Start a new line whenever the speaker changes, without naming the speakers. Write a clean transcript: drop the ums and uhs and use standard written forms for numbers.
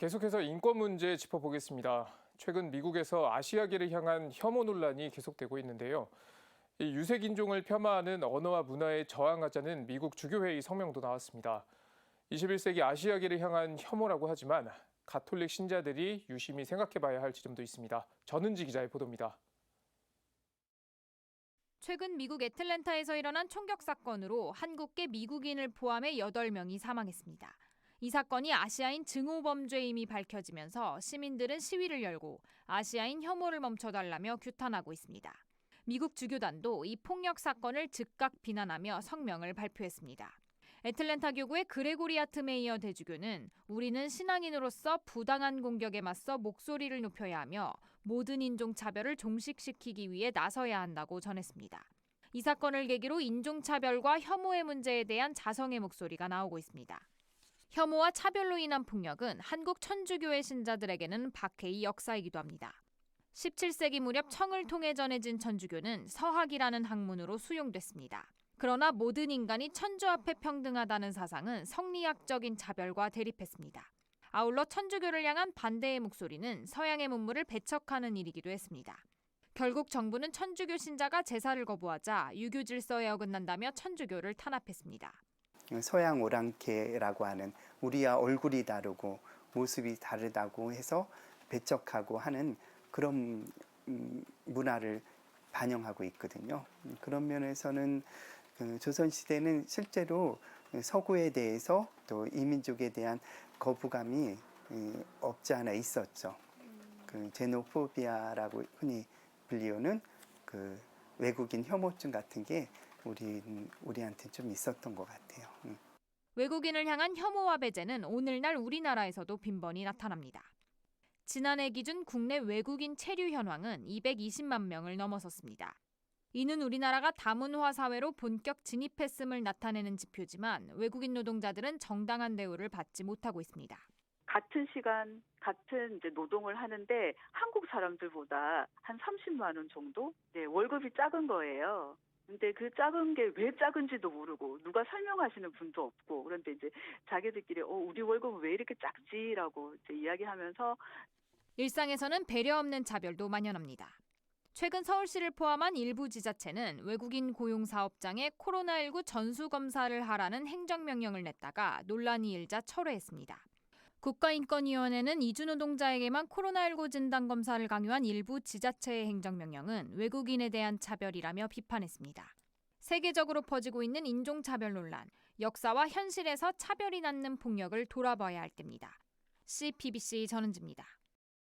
계속해서 인권 문제 짚어보겠습니다. 최근 미국에서 아시아계를 향한 혐오 논란이 계속되고 있는데요. 이 유색인종을 폄하하는 언어와 문화에 저항하자는 미국 주교회의 성명도 나왔습니다. 21세기 아시아계를 향한 혐오라고 하지만 가톨릭 신자들이 유심히 생각해봐야 할 지점도 있습니다. 전은지 기자의 보도입니다.
최근 미국 애틀랜타에서 일어난 총격 사건으로 한국계 미국인을 포함해 8명이 사망했습니다. 이 사건이 아시아인 증오 범죄임이 밝혀지면서 시민들은 시위를 열고 아시아인 혐오를 멈춰달라며 규탄하고 있습니다. 미국 주교단도 이 폭력 사건을 즉각 비난하며 성명을 발표했습니다. 애틀랜타 교구의 그레고리 하트 메이어 대주교는 우리는 신앙인으로서 부당한 공격에 맞서 목소리를 높여야 하며 모든 인종차별을 종식시키기 위해 나서야 한다고 전했습니다. 이 사건을 계기로 인종차별과 혐오의 문제에 대한 자성의 목소리가 나오고 있습니다. 혐오와 차별로 인한 폭력은 한국 천주교의 신자들에게는 박해의 역사이기도 합니다. 17세기 무렵 청을 통해 전해진 천주교는 서학이라는 학문으로 수용됐습니다. 그러나 모든 인간이 천주 앞에 평등하다는 사상은 성리학적인 차별과 대립했습니다. 아울러 천주교를 향한 반대의 목소리는 서양의 문물을 배척하는 일이기도 했습니다. 결국 정부는 천주교 신자가 제사를 거부하자 유교 질서에 어긋난다며 천주교를 탄압했습니다.
서양 오랑캐라고 하는 우리와 얼굴이 다르고 모습이 다르다고 해서 배척하고 하는 그런 문화를 반영하고 있거든요. 그런 면에서는 조선시대는 실제로 서구에 대해서 또 이민족에 대한 거부감이 없지 않아 있었죠. 제노포비아라고 흔히 불리우는 외국인 혐오증 같은 게 우리한테 좀 있었던 것 같아요.
외국인을 향한 혐오와 배제는 오늘날 우리나라에서도 빈번히 나타납니다. 지난해 기준 국내 외국인 체류 현황은 220만 명을 넘어섰습니다. 이는 우리나라가 다문화 사회로 본격 진입했음을 나타내는 지표지만 외국인 노동자들은 정당한 대우를 받지 못하고 있습니다.
같은 시간, 같은 노동을 하는데 한국 사람들보다 한 30만 원 정도 월급이 작은 거예요. 근데 그 작은 게 왜 작은지도 모르고 누가 설명하시는 분도 없고 그런데 이제 자기들끼리 우리 월급은 왜 이렇게 작지라고 이야기하면서
일상에서는 배려 없는 차별도 만연합니다. 최근 서울시를 포함한 일부 지자체는 외국인 고용 사업장에 코로나19 전수검사를 하라는 행정명령을 냈다가 논란이 일자 철회했습니다. 국가인권위원회는 이주노동자에게만 코로나19 진단검사를 강요한 일부 지자체의 행정명령은 외국인에 대한 차별이라며 비판했습니다. 세계적으로 퍼지고 있는 인종차별 논란, 역사와 현실에서 차별이 낳는 폭력을 돌아봐야 할 때입니다. CBBC 전은지입니다.